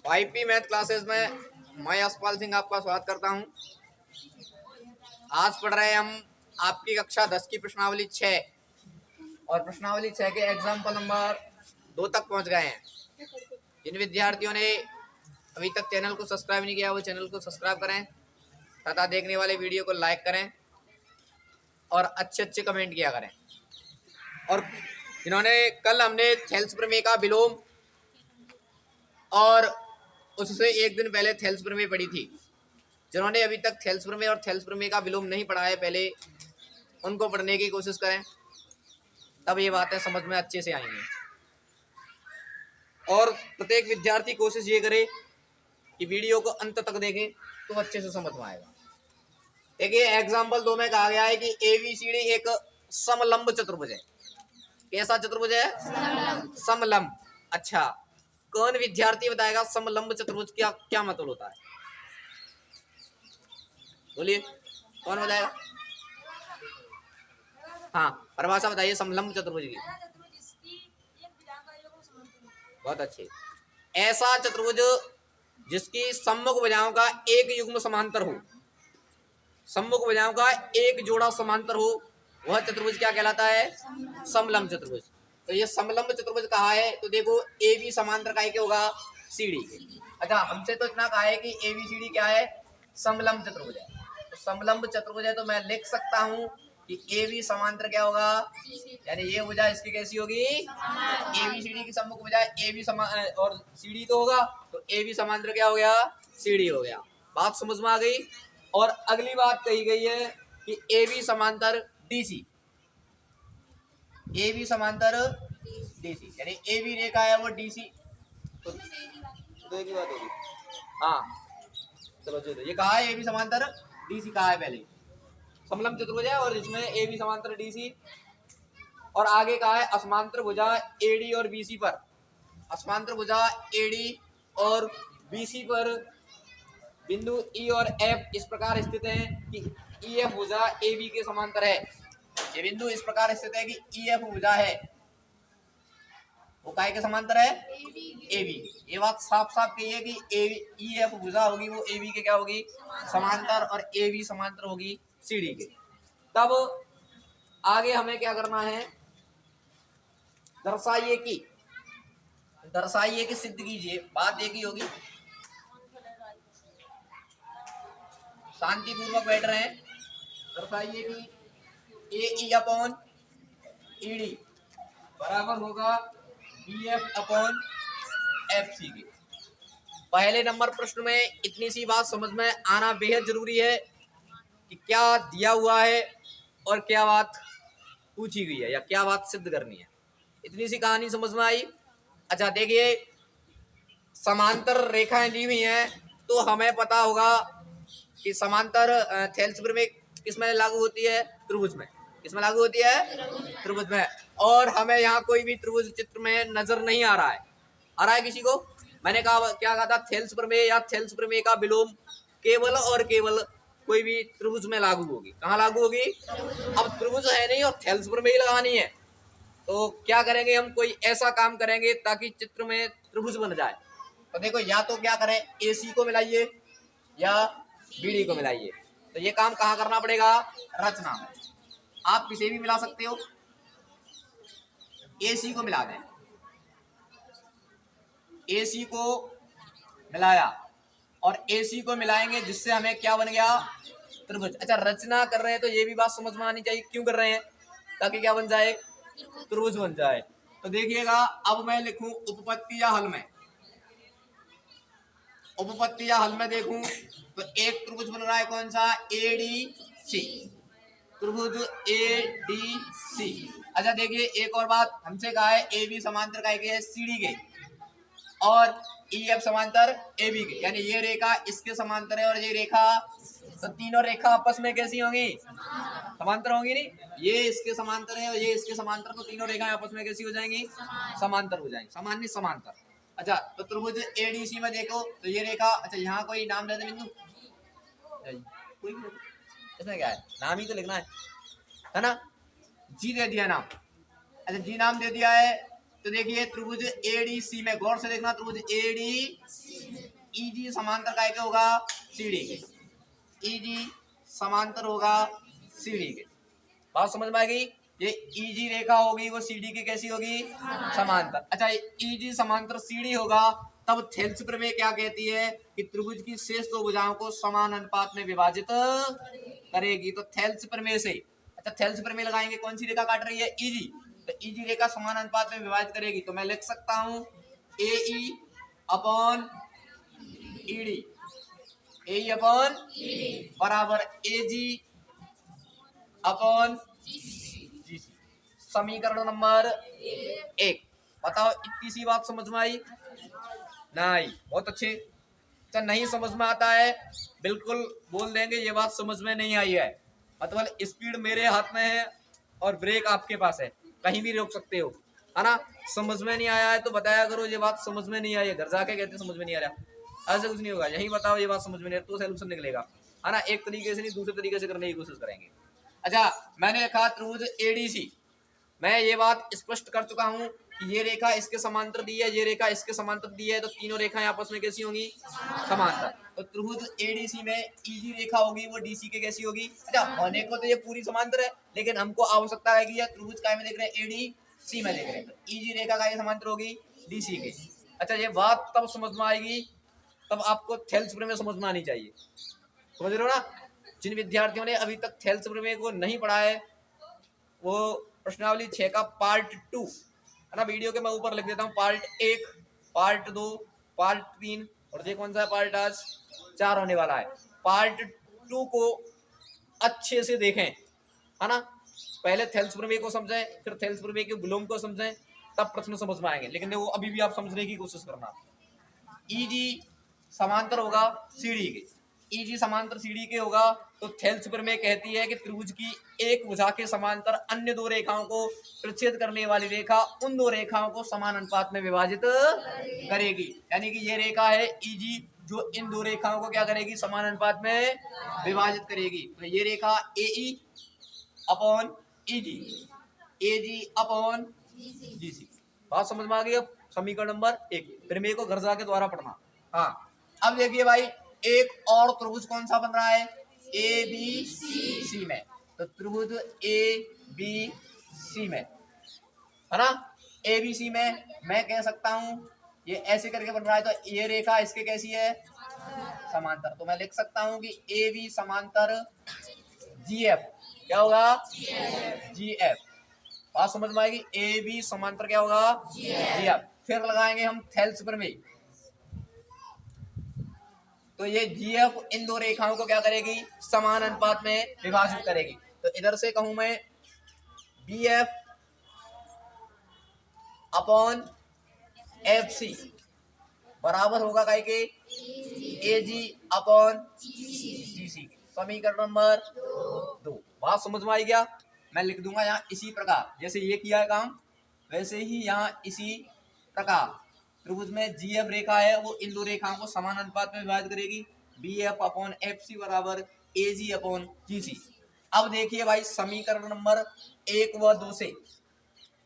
5P math classes में मैं यशपाल सिंह आपका स्वागत करता हूं। आज पढ़ रहे हैं हम आपकी कक्षा 10 की प्रश्नावली 6 और प्रश्नावली 6 के एग्जाम्पल नंबर 2 तक पहुंच गए हैं। जिन विद्यार्थियों ने अभी तक चैनल को सब्सक्राइब नहीं किया वो चैनल को सब्सक्राइब करें तथा देखने वाले वीडियो को लाइक करें और अच्छे कमेंट किया करें। और जिन्होंने कल हमने थेल्स प्रमेय का विलोम और उससे एक दिन पहले थेल्स प्रमेय पढ़ी थी, जिन्होंने अभी तक थेल्स प्रमेय और थेल्स प्रमेय का विलोम नहीं पढ़ा है पहले उनको पढ़ने की कोशिश करें, तब ये बातें समझ में अच्छे से आएंगी। और प्रत्येक विद्यार्थी कोशिश ये करे कि वीडियो को अंत तक देखे तो अच्छे से समझ में आएगा। देखिए एग्जाम्पल 2 में कहा गया है कि ABCD एक समलंब चतुर्भुज है। कैसा चतुर्भुज है? समलंब। अच्छा, कौन विद्यार्थी बताएगा समलंब चतुर्भुज क्या क्या मतलब होता है? बोलिए, कौन बताएगा? हाँ, परिभाषा बताइए समलंब चतुर्भुज की। बहुत अच्छे। ऐसा चतुर्भुज जिसकी सम्मुख भुजाओं का एक युग्म समांतर हो, सम्मुख भुजाओं का एक जोड़ा समांतर हो, वह चतुर्भुज क्या कहलाता है? समलंब चतुर्भुज। तो ये समलंब चतुर्भुज कहा है तो देखो AB समांतर का क्या होगा? CD के। अच्छा, हमसे तो इतना कहा है कि ABCD क्या है? समलंब चतुर्भुज है। तो समलंब चतुर्भुज है तो मैं लिख सकता हूँ कि AB समांतर क्या होगा? यानी ये भुजा इसकी कैसी होगी? ABCD की सम्मुख भुजा AB और CD तो होगा, तो AB समांतर क्या हो गया? CD हो गया। बात समझ में आ गई। और अगली बात कही गई है कि AB समांतर DC, AB समांतर DC, यानी AB रेखा है वो DC, तो एक ही बात होगी। हाँ चलो चलो, ये कहा है AB समांतर DC कहा है पहले, समलंब चतुर्भुज है और इसमें AB समांतर DC। और आगे कहा है असमांतर भुजा AD और BC पर, असमांतर भुजा AD और BC पर बिंदु E और F इस प्रकार स्थित है कि EF भुजा AB के समांतर है। ये बिंदु इस प्रकार स्थित है कि EF भुजा है वो काय के समांतर है? AB। ये बात साफ साफ कही है कि EF भुजा होगी वो AB के क्या होगी? समांतर, और AB समांतर होगी CD के। तब आगे हमें क्या करना है? दर्शाइए कि सिद्ध कीजिए। बात एक ही होगी, शांतिपूर्वक बैठ रहे हैं। दर्शाइए कि AE अपॉन ED बराबर होगा BF अपॉन FC के। पहले नंबर प्रश्न में इतनी सी बात समझ में आना बेहद जरूरी है कि क्या दिया हुआ है और क्या बात पूछी गई है या क्या बात सिद्ध करनी है। इतनी सी कहानी समझ में आई। अच्छा देखिए, समांतर रेखाएं दी हुई हैं तो हमें पता होगा कि समांतर थेल्स प्रमेय किस में लागू होती है? त्रिभुज में। किस में लागू होती है? त्रिभुज में। और हमें यहाँ कोई भी त्रिभुज चित्र में नजर नहीं आ रहा है। आ रहा है किसी को? मैंने कहा क्या कहा था? थेल्स प्रमेय या थेल्स प्रमेय का विलोम केवल और केवल कोई भी त्रिभुज में लागू होगी। कहाँ लागू होगी? अब त्रिभुज है नहीं और थेल्स प्रमेय लगानी है तो क्या करेंगे हम? कोई ऐसा काम करेंगे ताकि चित्र में त्रिभुज बन जाए। तो देखो, या तो क्या करें, AC को मिलाइए या BD को मिलाइए। तो ये काम कहाँ करना पड़ेगा? रचना में। आप किसे भी मिला सकते हो। AC को मिला दें, AC को मिलाया और AC को मिलाएंगे जिससे हमें क्या बन गया? त्रिभुज। अच्छा, रचना कर रहे हैं तो ये भी बात समझ में आनी चाहिए क्यों कर रहे हैं? ताकि क्या बन जाए? त्रिभुज बन जाए। तो देखिएगा, अब मैं लिखूं उपपत्ति या हल में, उपपत्ति या हल में देखूं तो एक त्रिभुज बन रहा है कौन सा? ADC, त्रिभुज ADC। अच्छा देखिए, एक और बात हमसे कहा है AB समांतर का है CD के और EF समांतर AB के, यानी ये रेखा इसके समांतर है और ये रेखा, तो तीनों रेखा आपस में कैसी होंगी? समांतर होंगी नहीं? ये इसके समांतर है और ये इसके समांतर, तो तीनों रेखाएं आपस में कैसी हो जाएंगी? समांतर हो जाएंगी, सामान्य समांतर। अच्छा, तो त्रिभुज ADC में देखो तो ये रेखा, अच्छा यहाँ कोई नाम दे दे बिंदु, कोई भी इसमें क्या है? नाम ही तो लिखना है ना? G दे दिया नाम। अच्छा, G नाम दे दिया है तो देखिए त्रिभुज एडीसी में गौर से देखना, त्रिभुज एडी ईजी समांतर काय के होगा सीडी के, ईजी समांतर होगा सीडी के। बात समझ में आएगी। ये ईजी रेखा होगी वो सीडी की कैसी होगी समांतर। अच्छा ईजी समांतर सीडी होगा तब थेल्स प्रमेय क्या कहती है कि त्रिभुज की शेष दो भुजाओं को समान अनुपात में विभाजित करेगी। तो थेल्स प्रमेय से, अच्छा थेल्स प्रमेय लगाएंगे, कौन सी रेखा काट रही है ईजी, तो ईजी रेखा समान अनुपात में विभाजित करेगी। तो मैं लिख सकता हूं ए ई अपॉन ईडी, ए अपॉन बराबर एजी अपॉन जीसी। समीकरण नंबर 1। बताओ इतनी सी बात समझ में आई? नहीं, बहुत अच्छे। अच्छा नहीं समझ में आता है बिल्कुल बोल देंगे ये बात समझ में नहीं आई है, मतलब स्पीड मेरे हाथ में है और ब्रेक आपके पास है, कहीं भी रोक सकते हो, है ना। समझ में नहीं आया है तो बताया करो ये बात समझ में नहीं आई है, घर जाके कहते समझ में नहीं आ रहा, ऐसे कुछ नहीं होगा। यही बताओ ये बात समझ में नहीं आ रहा तो सोल्यूशन निकलेगा, है ना। एक तरीके से नहीं दूसरे तरीके से करने की कोशिश करेंगे। अच्छा मैंने लिखा त्रिभुज एडीसी, मैं ये बात स्पष्ट कर चुका हूं कि ये रेखा इसके समांतर दी है, ये रेखा इसके समांतर दी है, तो तीनों रेखाएं आपस में कैसी होंगी समांतर। तो त्रिभुज एडीसी में ईजी रेखा होगी वो डीसी के कैसी होगी। अच्छा होने को तो ये पूरी समांतर है लेकिन हमको आवश्यकता है कि यह त्रिभुज काय में देख रहे हैं एडीसी में देख रहे हैं, तो ईजी रेखा का ये समांतर होगी डीसी के। अच्छा ये बात तब समझ में आएगी तब आपको थेल्स प्रमेय समझ में आनी चाहिए, समझ रहे हो ना। जिन विद्यार्थियों ने अभी तक थेल्स प्रमेय को नहीं पढ़ा है वो प्रश्नावली 6 का पार्ट 2 है ना, वीडियो के मैं ऊपर लिख देता हूँ पार्ट 1, पार्ट 2, पार्ट 3 और ये कौन सा पार्ट आज 4 होने वाला है। पार्ट 2 को अच्छे से देखें, है ना। पहले थेल्स प्रमेय को समझें, फिर थेल्स प्रमेय के विलोम को समझें, तब प्रश्न समझ में आएंगे। लेकिन वो अभी भी आप समझने की कोशिश करना। ईजी समांतर होगा सीडी के, ईजी समांतर सीडी के होगा तो थेल्स प्रमेय कहती है कि त्रिभुज की एक भुजा के समांतर अन्य दो रेखाओं को प्रच्छेद करने वाली रेखा उन दो रेखाओं को समान अनुपात में विभाजित करेगी। यानी कि ये रेखा है ईजी जो इन दो रेखाओं को क्या करेगी समान अनुपात में विभाजित करेगी। तो ये रेखा एई अपॉन ईजी, एजी अपॉन जीसी। बात समझ में आ गई। अब समीकरण नंबर 1 प्रमेय को घर जाके द्वारा पढ़ना। हाँ अब देखिए भाई एक और त्रिभुज कौन सा बन रहा है ए बी सी में, तो त्रिभुज ए बी सी में, है ना। ए बी सी में मैं कह सकता हूं ये ऐसे करके बन रहा है तो ये रेखा इसके कैसी है समांतर। तो मैं लिख सकता हूं कि ए बी समांतर जी एफ, क्या होगा जी एफ। बात समझ में आएगी। ए बी समांतर क्या होगा जी एफ। फिर लगाएंगे हम थेल्स प्रमेय, तो ये जी एफ इन दो रेखाओं को क्या करेगी समान अनुपात में विभाजित करेगी। तो इधर से कहूं मैं B F upon F C बराबर होगा काय के ए जी अपॉन जी सी। समीकरण नंबर 2। बात समझ में आई क्या। मैं लिख दूंगा यहाँ इसी प्रकार जैसे ये किया है काम वैसे ही यहाँ इसी प्रकार त्रिभुज में जी एफ रेखा है वो इन दो रेखाओं को समान अनुपात में विभाजित करेगी। B F upon F C बराबर ए जी अपॉन जी सी। अब देखिए भाई समीकरण नंबर 1 व 2 से,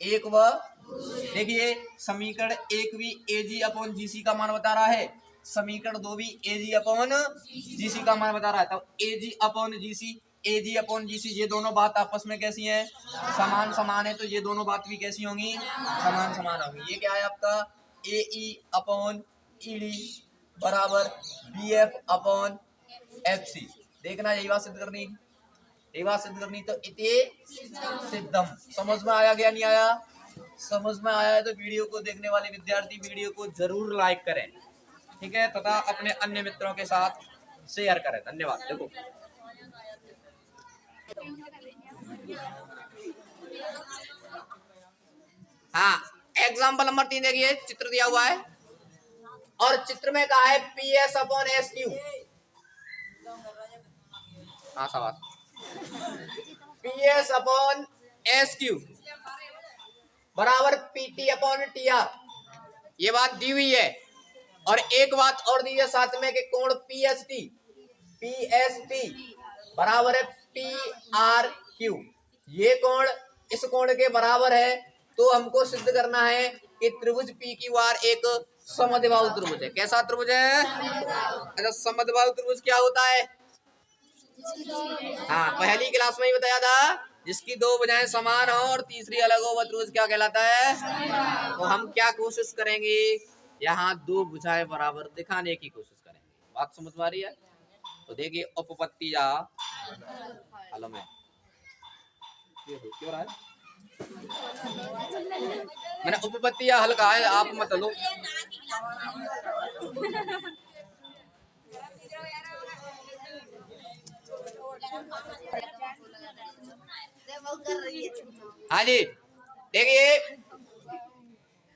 1 व देखिए समीकरण 1 भी ए जी अपॉन जी सी का मान बता रहा है, समीकरण 2 भी ए जी अपॉन जी सी का मान बता रहा है। तब ए जी अपॉन जी सी, ए जी अपॉन जी सी ये दोनों बात आपस में कैसी है समान समान है, तो ये दोनों बात भी कैसी होंगी समान समान होंगी। ये क्या है आपका A E upon E D बराबर B F upon F C. देखना यही बात सिद्ध करनी, यही बात सिद्ध करनी। तो इते सिद्धम समझ में आया क्या नहीं आया। समझ में आया है तो वीडियो को देखने वाले विद्यार्थी वीडियो को जरूर लाइक करें, ठीक है, तथा अपने अन्य मित्रों के साथ शेयर करें। धन्यवाद। देखो हाँ एग्जाम्पल नंबर 3 देखिए चित्र दिया हुआ है और चित्र में कहा है P S upon S Q. हाँ सवाल P S upon S Q बराबर पीटी अपॉन टी आर, ये बात दी हुई है। और एक बात और दी है साथ में कि कोण पी एस टी बराबर है पी आर क्यू, ये कोण इस कोण के बराबर है तो हमको सिद्ध करना है कि त्रिभुज पी क्यू आर एक समद्विबाहु त्रिभुज है। कैसा त्रिभुज है? अच्छा, समद्विबाहु त्रिभुज क्या होता है? हाँ, पहली क्लास में ही बताया था, जिसकी दो भुजाएं समान हो और तीसरी अलग हो वह त्रिभुज क्या कहलाता है? तो हम क्या कोशिश करेंगे, यहाँ दो भुजाएं बराबर दिखाने की कोशिश करेंगे। बात समझ में आ रही है? तो देखिए, उपपत्ति या हल में क्यों रहा है, मैंने उपपत्ति या हल कहा है, आप मत लो। हाँ जी, देखिए,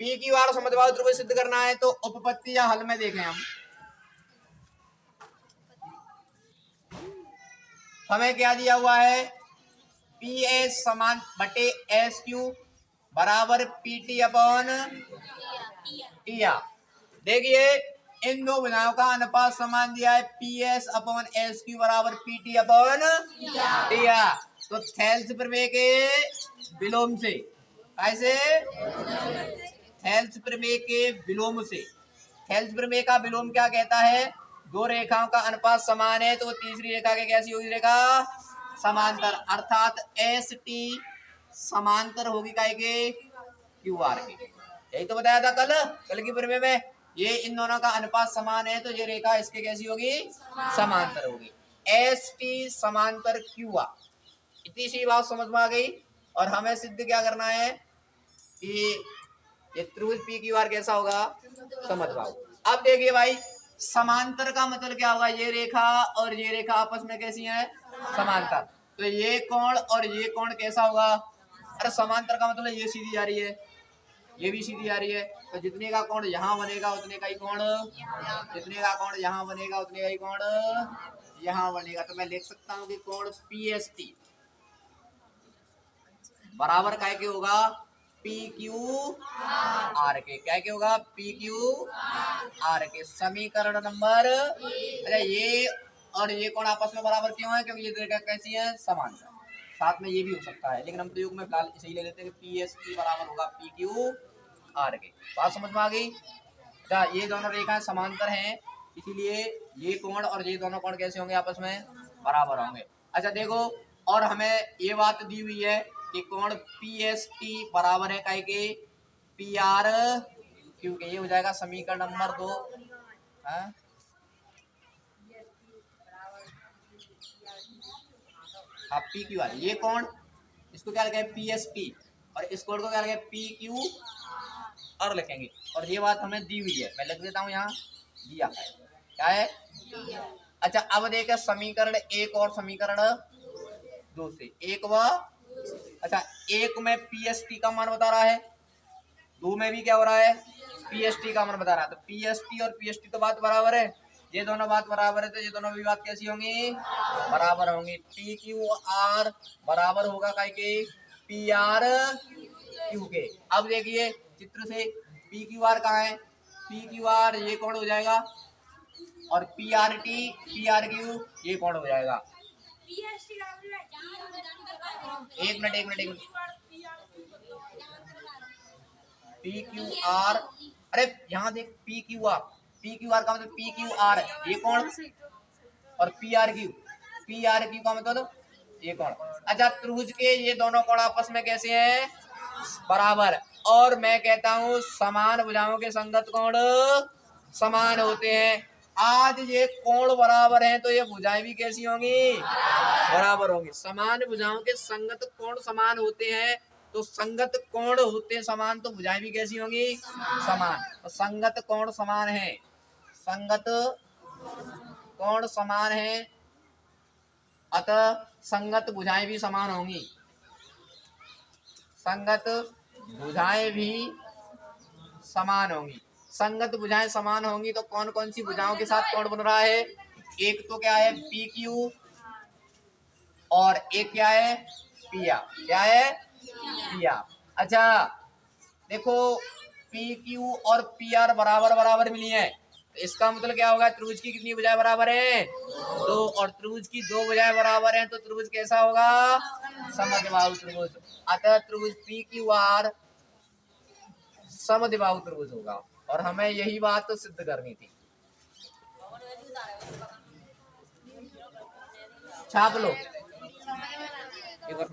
पी क्यू आर समद्विबाहु त्रिभुज सिद्ध करना है तो उपपत्ति या हल में देखें हम, हमें क्या दिया हुआ है? पी एस समान बटे एस क्यू बराबर P T upon T R. देखिए, इन दो भुजाओं का अनुपात समान दिया है, P S upon S Q बराबर P T upon T R. तो थेल्स प्रमेय के विलोम से, कैसे? थेल्स प्रमेय के विलोम से। थेल्स प्रमेय का विलोम क्या कहता है? दो रेखाओं का अनुपात समान है तो तीसरी रेखा के कैसी होगी रेखा? समांतर, अर्थात एस टी समांतर होगी काय के? क्यू आर के। यही तो बताया था कल की प्रमेय में, ये इन दोनों का अनुपात समान है तो ये रेखा इसके कैसी होगी? समांतर होगी। एस टी समांतर क्यू आर, इतनी सी बात समझ में आ गई। और हमें सिद्ध क्या करना है कि ये त्रिभुज पी क्यू आर कैसा होगा? समद्विबाहु। अब देखिए भाई, समांतर का मतलब क्या होगा? ये रेखा और ये रेखा आपस में कैसी है? समांतर। तो ये कोण और ये कोण कैसा होगा? अरे समांतर का मतलब ये सीधी जा रही है, ये भी सीधी जा रही है, तो जितने का कोण यहाँ बनेगा उतने का ही कोण, जितने का कोण यहाँ बनेगा उतने का ही कोण यहाँ बनेगा। तो मैं लिख सकता हूँ कि कोण पी एस टी बराबर काय के होगा? पी क्यू आर के। क्या के होगा? पी क्यू आर के। समीकरण नंबर, अच्छा ये और ये कोण आपस में बराबर क्यों है? क्योंकि ये रेखा कैसी है? समान। साथ में ये भी हो सकता है, लेकिन हम प्रयोग में फिलहाल इसे ही ले लेते हैं कि पी एस टी बराबर होगा पी क्यू आर के। बात समझ में आ गई? अच्छा, ये दोनों रेखाएं समांतर हैं, इसीलिए ये कोण और ये दोनों कोण कैसे होंगे? आपस में बराबर होंगे। अच्छा देखो, और हमें ये बात दी हुई है कि कोण पी एस टी बराबर है काय के? पी आर क्यू के। ये हो जाएगा समीकरण नंबर 2। हाँ, पी क्यू आर, ये कोण इसको क्या लिखेंगे? पी एस टी, और इस कोण को क्या लिखेंगे? पी क्यू आर लिखेंगे। और ये बात हमें दी हुई है, मैं लिख देता हूँ यहाँ, दिया है। क्या है? अच्छा, अब देखिए समीकरण एक और समीकरण दो से, एक व, अच्छा एक में पी एस टी का मान बता रहा है, दो में भी क्या हो रहा है? पी एस टी का मान बता रहा है। तो पी एस टी और पी एस टी तो बात बराबर है, ये दोनों बात बराबर है, तो ये दोनों भी बात कैसी होंगी? बराबर होंगी। पी क्यू आर बराबर होगा काय के? पी आर क्यू के। अब देखिए चित्र से, पी क्यू आर कहाँ है? पी क्यू आर ये कौन हो जाएगा, और P R T P R Q ये कौन हो जाएगा? एक मिनट एक मिनट एक मिनट, पी क्यू आर, अरे यहाँ देख, P Q R, P Q R का मतलब पी क्यू आर ये कौन, और पी आर क्यू का मतलब ये कौन। अच्छा, त्रिभुज के ये दोनों कोण आपस में कैसे हैं? बराबर। और मैं कहता हूँ समान भुजाओं के संगत कोण समान होते हैं। आज ये कोण बराबर हैं तो ये भुजाएं भी कैसी होंगी? बराबर होंगी। समान भुजाओं के संगत कोण समान होते हैं, तो संगत कोण होते समान तो भुजाएं भी कैसी होंगी? समान। तो संगत कोण समान है, संगत कोण समान है, अतः संगत भुजाएं भी समान होंगी, संगत भुजाएं भी समान होंगी। संगत भुजाएं समान होंगी तो कौन कौन सी भुजाओं के साथ कोण बन रहा है? एक तो क्या है? पी क्यू, और एक क्या है? P R. क्या है? P R. अच्छा देखो, पी क्यू और पी आर बराबर बराबर मिली है, तो इसका मतलब क्या होगा? त्रिभुज की कितनी भुजाएं बराबर है? दो। और त्रिभुज की दो भुजाएं बराबर हैं तो त्रिभुज कैसा होगा? समद्विबाहु त्रिभुज। अतः त्रिभुज पी क्यू आर समद्विबाहु त्रिभुज होगा। और हमें यही बात तो सिद्ध करनी थी। छाप लो। एक बार